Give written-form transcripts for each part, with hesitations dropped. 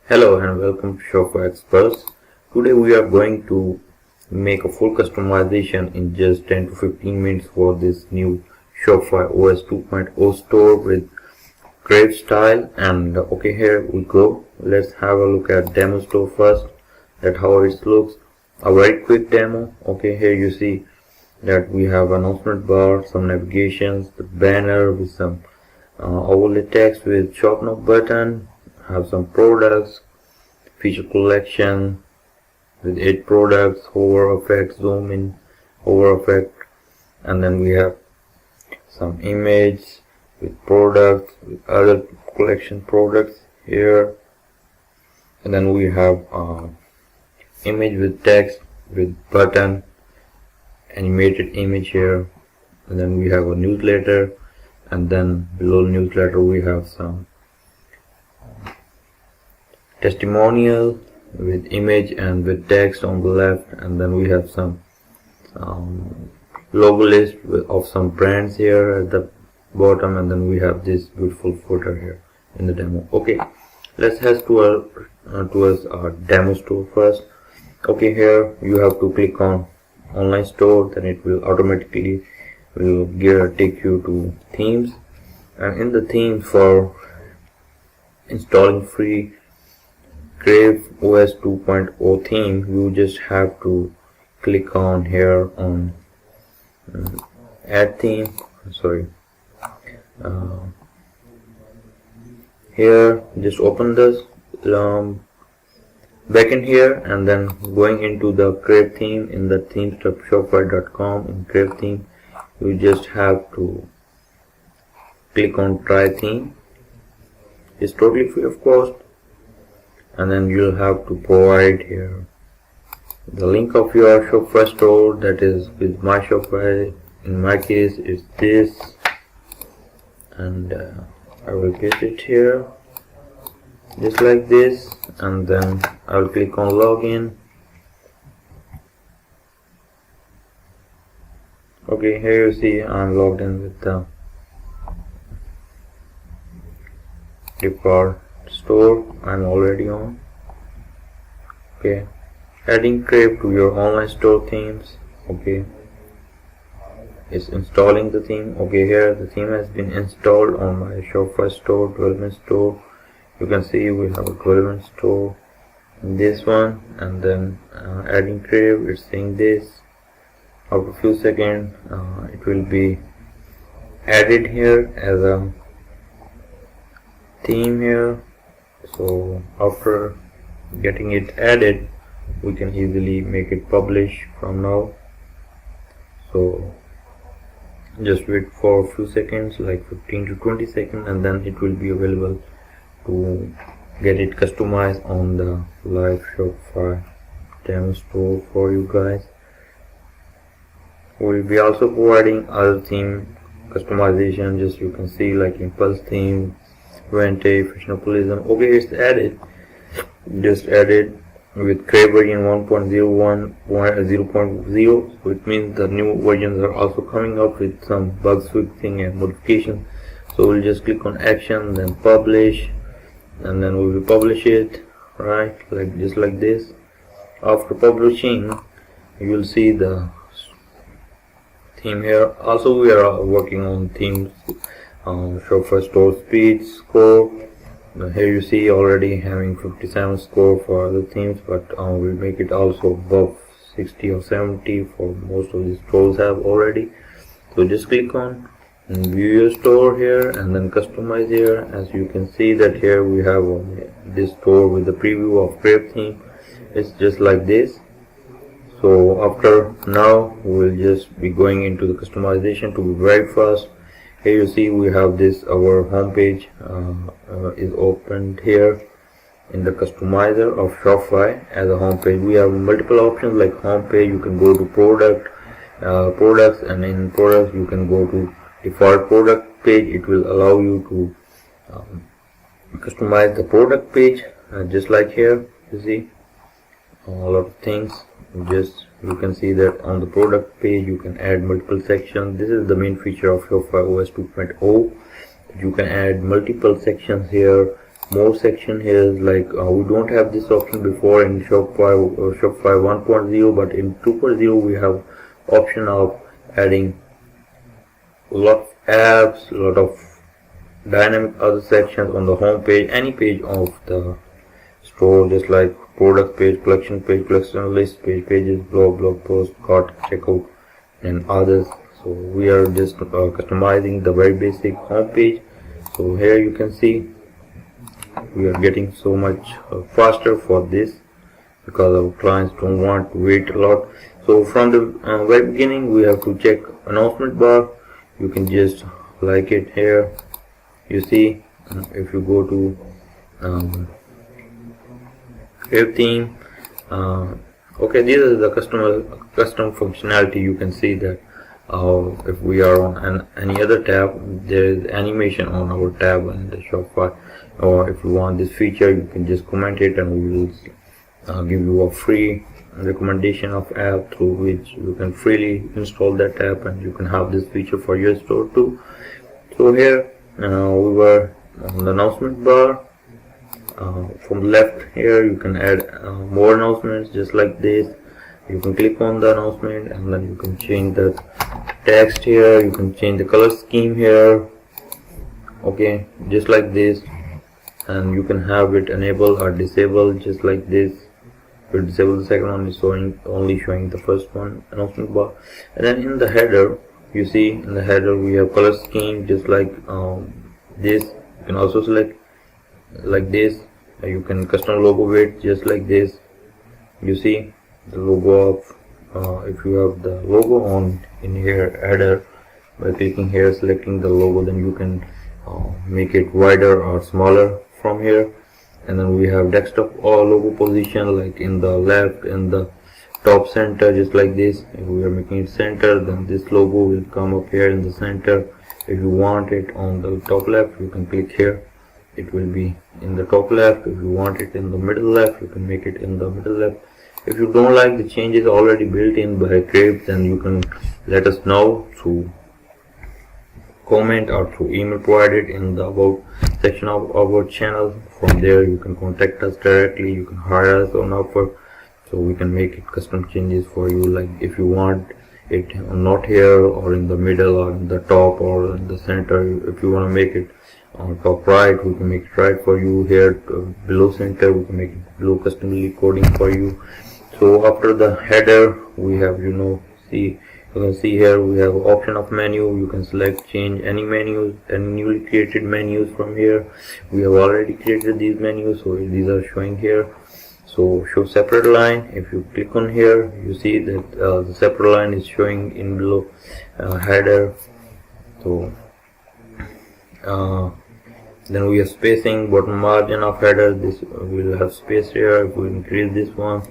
Hello and welcome to Shopify Experts. Today we are going to make a full customization in just 10 to 15 minutes for this new Shopify OS 2.0 store with Crave style. And okay, here we go. Let's have a look at demo store first, at how it looks. A very quick demo. Okay, here you see that we have announcement bar, some navigations, the banner with some overlay text with shop now button, have some products, feature collection with 8 products, hover effect, zoom in, hover effect, and then we have some image with products, with other collection products here, and then we have image with text with button, animated image here, and then we have a newsletter, and then below newsletter we have some testimonial with image and with text on the left, and then we have some logo list of some brands here at the bottom, and then we have this beautiful footer here in the demo. Okay, let's head towards our demo store first. Okay, here you have to click on online store, then it will automatically take you to themes, and in the themes for installing free Crave OS 2.0 theme, you just have to click on here on add theme. Here just open this back in here, and then going into the Crave theme in the themes.shopify.com. in Crave theme you just have to click on try theme. It's totally free of cost, and then you'll have to provide here the link of your Shopify store, that is with my Shopify. In my case it's this, and I will get it here just like this, and then I'll click on login. Okay, here you see I'm logged in with the Flipkart store. I'm already on. Okay, adding Crave to your online store themes. Okay, it's installing the theme. Okay, here the theme has been installed on my Shopify store, 12-inch store. You can see we have a 12-inch store in this one, and then adding Crave, it's saying this. After a few seconds it will be added here as a theme here. So after getting it added, we can easily make it publish from now. So just wait for a few seconds, like 15 to 20 seconds, and then it will be available to get it customized on the live Shopify demo store for you guys. We'll be also providing other theme customization, just you can see, like impulse theme, Vente, fashionableism. Okay, it's added, just added with Crave version 1.01.0.0, so it means the new versions are also coming up with some bug fixing and modification. So we'll just click on action, then publish, and then we will publish it, right, like just like this. After publishing, you will see the theme here. Also we are working on themes, Shopify store speed score. Here you see already having 57 score for other themes, but we'll make it also above 60 or 70 for most of these stores have already. So just click on view your store here, and then customize here. As you can see that here we have this store with the preview of Crave theme. It's just like this. So after now we'll just be going into the customization to be very fast. Here you see we have this, our home page is opened here in the customizer of Shopify as a home page. We have multiple options like home page. You can go to products, and in products you can go to default product page. It will allow you to customize the product page, just like here you see a lot of things. You can see that on the product page you can add multiple sections. This is the main feature of Shopify OS 2.0. You can add multiple sections here more section here. Like we don't have this option before in Shopify 1.0, but in 2.0 we have option of adding a lot of apps, a lot of dynamic other sections on the home page, any page of the store, just like product page, collection list page, pages, blog post, cart, checkout, and others. So we are just customizing the very basic home page. So here you can see we are getting so much faster for this, because our clients don't want to wait a lot. So from the very beginning we have to check announcement bar. You can just like it here. You see, if you go to Crave theme, okay, these are the custom functionality. You can see that if we are on any other tab, there is animation on our tab in the Shopify. Or if you want this feature, you can just comment it, and we will give you a free recommendation of app through which you can freely install that app, and you can have this feature for your store too. So here we were on the announcement bar. From the left here you can add more announcements, just like this. You can click on the announcement, and then you can change the text here. You can change the color scheme here, okay, just like this. And you can have it enable or disable, just like this. You disable the second one, is only showing the first one, announcement bar. And then in the header, you see in the header we have color scheme, just like this. You can also select like this. You can custom logo it, just like this. You see the logo of if you have the logo on in here header, by clicking here, selecting the logo, then you can make it wider or smaller from here. And then we have desktop or logo position, like in the left, in the top center, just like this. If we are making it center, then this logo will come up here in the center. If you want it on the top left, you can click here, it will be in the top left. If you want it in the middle left, you can make it in the middle left. If you don't like the changes already built in by Crave, then you can let us know through comment or through email provided in the about section of our channel. From there you can contact us directly. You can hire us on offer, so we can make it custom changes for you. Like if you want it not here or in the middle or in the top or in the center, if you want to make it on top right, we can make it right for you. Here below center, we can make it below customly coding for you. So after the header, we have, you can see here we have option of menu. You can select change any menus, any newly created menus from here. We have already created these menus, so these are showing here. So show separate line. If you click on here, you see that the separate line is showing in below header. So then we have spacing, bottom margin of header. This will have space here. If we increase this one,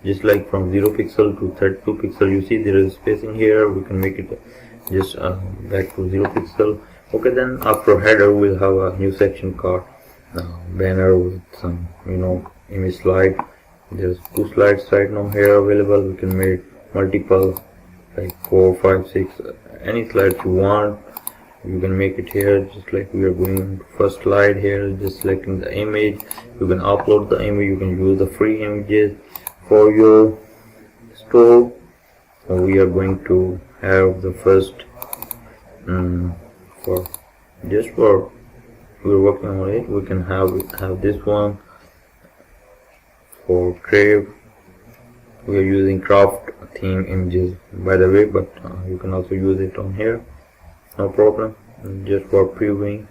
just like from 0 pixel to 32 pixel, you see there is spacing here. We can make it just back to 0 pixel. Okay, then after header we'll have a new section called banner with some image slide. There's 2 slides right now here available. We can make multiple, like 4, 5, 6, any slides you want. You can make it here, just like we are going first slide here, just selecting the image. You can upload the image. You can use the free images for your store. So we are going to have the first we're working on it. We can have this one for Crave. We are using craft theme images, by the way, but you can also use it on here, no problem, just for previewing.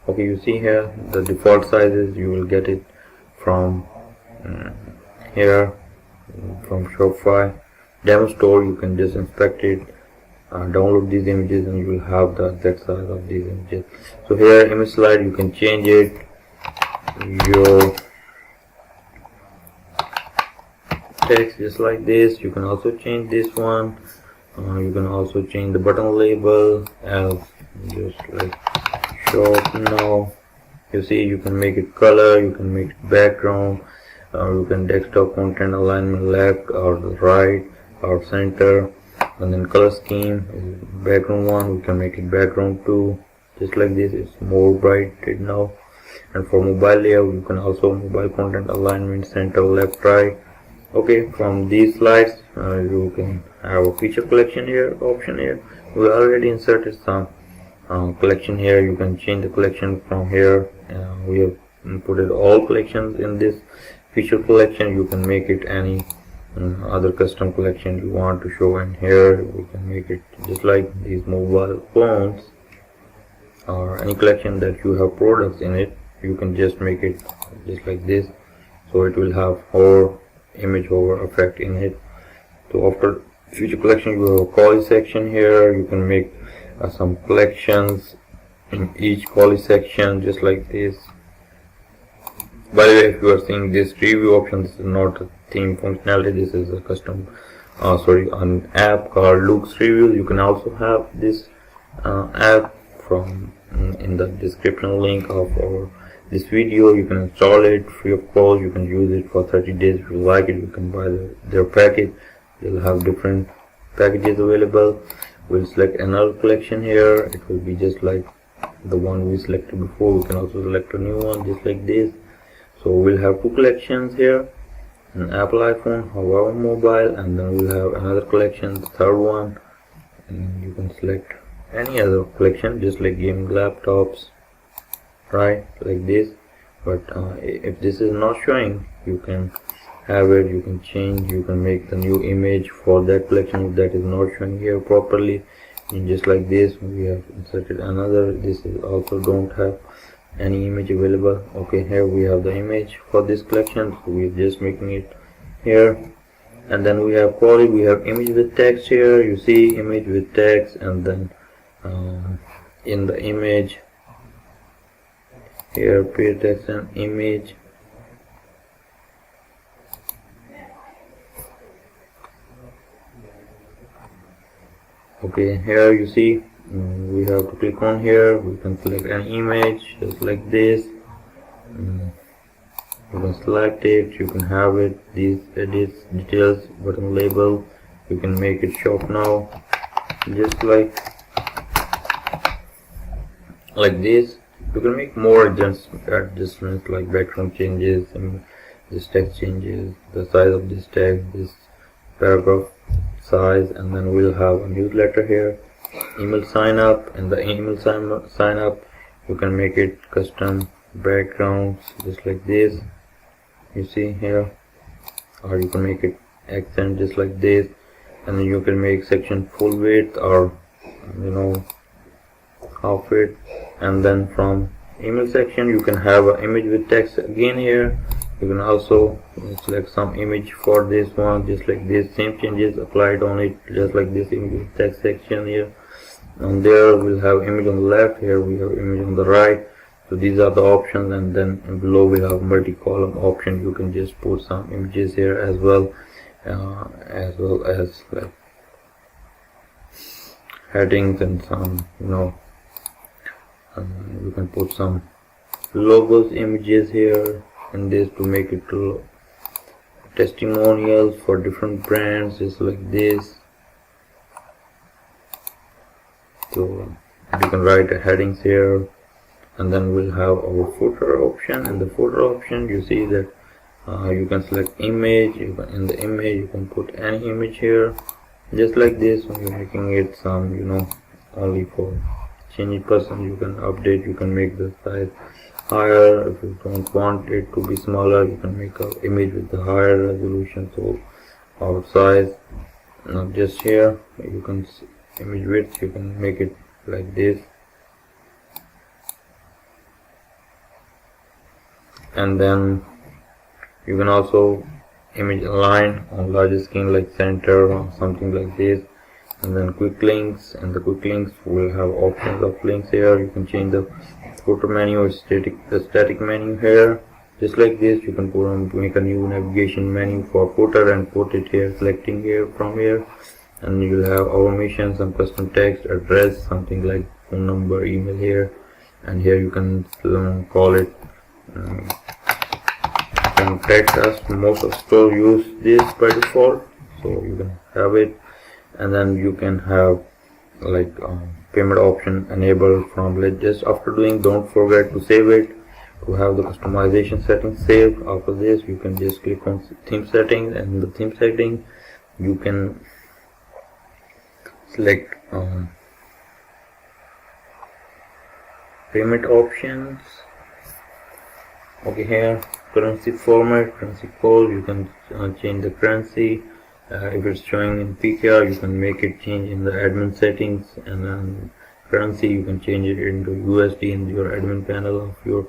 Okay, you see here the default sizes. You will get it from here, from Shopify demo store. You can just inspect it, download these images, and you will have the exact size of these images. So here, image slide, you can change it. Your text, just like this. You can also change this one. You can also change the button label as just like shop now. You see, you can make it color, you can make it background, you can desktop content alignment left or right or center, and then color scheme is background one. We can make it background 2, just like this. It's more bright now. And for mobile layout, you can also mobile content alignment, center, left, right. Okay, from these slides you can have a feature collection here option here. We already inserted some collection here. You can change the collection from here. We have put it all collections in this feature collection. You can make it any other custom collection you want to show in here. We can make it just like these mobile phones or any collection that you have products in it. You can just make it just like this, so it will have hover image hover effect in it. So after feature collection, you have a quality section here. You can make some collections in each quality section just like this. By the way, if you are seeing this review option, this is not a theme functionality, this is a custom an app called Luke's Reviews. You can also have this app from in the description link of this video. You can install it free of cost. You can use it for 30 days. If you like it, you can buy their package. They'll have different packages available. We'll select another collection here. It will be just like the one we selected before. We can also select a new one just like this. So we'll have two collections here, an Apple iPhone, Huawei mobile, and then we'll have another collection, the third one, and you can select any other collection just like gaming laptops, right, like this. But if this is not showing, you can have it, you can change, you can make the new image for that collection if that is not showing here properly. And just like this, we have inserted another. This is also don't have any image available. Okay, here we have the image for this collection, so we're just making it here. And then we have quality, we have image with text here. You see image with text, and then in the image here, pair text and image. Okay, here you see we have to click on here. We can select an image just like this. You can select it, you can have it, these edits, details, button label. You can make it shop now just like this. You can make more adjustments like background changes and this text changes, the size of this text, this paragraph size, and then we'll have a newsletter here, email sign up. And the email sign up, you can make it custom backgrounds just like this, you see here, or you can make it accent just like this. And then you can make section full width or half width. And then from email section, you can have an image with text again here. You can also select some image for this one just like this. Same changes applied on it just like this image with text section here. And there we'll have image on the left, here we have image on the right. So these are the options, and then below we have multi-column option. You can just put some images here as well as like headings and some you can put some logos images here in this to make it testimonials for different brands just like this. So you can write the headings here, and then we'll have our footer option. In the footer option, you see that you can select image. In the image you can put any image here just like this. When you're making it some only for changing person, you can update, you can make the size higher. If you don't want it to be smaller, you can make an image with the higher resolution, so our size. Now just here you can image width, you can make it like this. And then you can also image align on larger screen like center or something like this. And then quick links, and the quick links will have options of links here. You can change the footer menu or the static menu here just like this. You can make a new navigation menu for footer and put it here, selecting here from here. And you'll have automation, some custom text, address, something like phone number, email here. And here you can call it contact us. Most of stores use this by default, so you can have it. And then you can have like payment option enabled from just after doing. Don't forget to save it. to have the customization settings saved. After this, you can just click on theme settings, and in the theme setting you can select payment options. Okay, here currency format, currency code, you can change the currency. If it's showing in PKR, you can make it change in the admin settings, and then currency you can change it into USD in your admin panel of your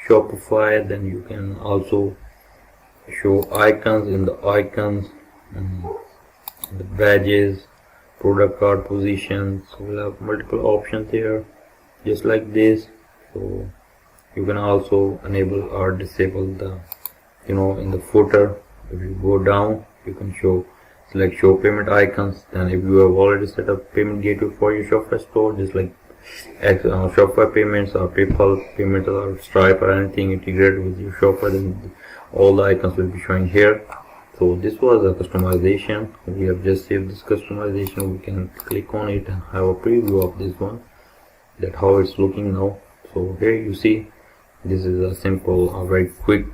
Shopify. Then you can also show icons in the icons, the badges, product card positions. So we'll have multiple options here, just like this. So you can also enable or disable the, in the footer. If you go down, you can select show payment icons. Then if you have already set up payment gateway for your Shopify store, just like Shopify payments or PayPal payments or Stripe or anything integrated with your Shopify, then all the icons will be showing here. So this was a customization. We have just saved this customization. We can click on it and have a preview of this one, that how it's looking now. So here you see, this is a simple, very quick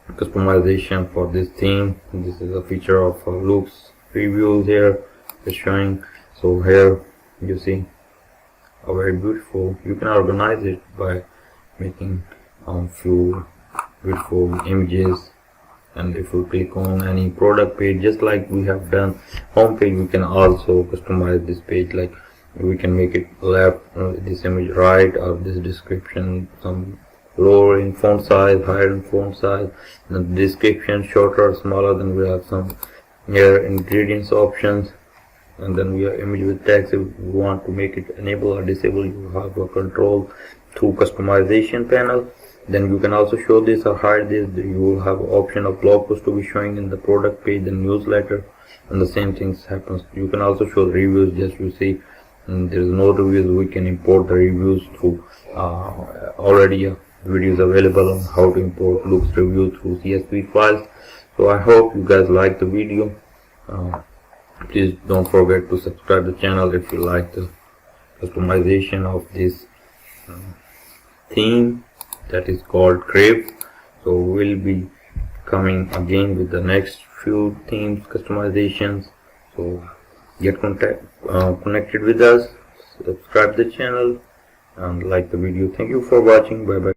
customization for this theme. This is a feature of looks previews here it's showing. So here you see a very beautiful. You can organize it by making few beautiful images. And if you click on any product page, just like we have done home page, we can also customize this page. Like we can make it left, this image right, or this description some lower in font size, higher in font size, the description shorter or smaller. Then we have some here ingredients options, and then we have image with text. If you want to make it enable or disable, you have a control through customization panel. Then you can also show this or hide this. You will have option of blog post to be showing in the product page, the newsletter, and the same things happens. You can also show reviews. Just you see, there is no reviews. We can import the reviews through already videos available on how to import looks review through CSV files. So I hope you guys like the video. Please don't forget to subscribe to the channel if you like the customization of this theme that is called Crave. So we'll be coming again with the next few themes customizations. So get connected with us, subscribe the channel, and like the video. Thank you for watching. Bye bye.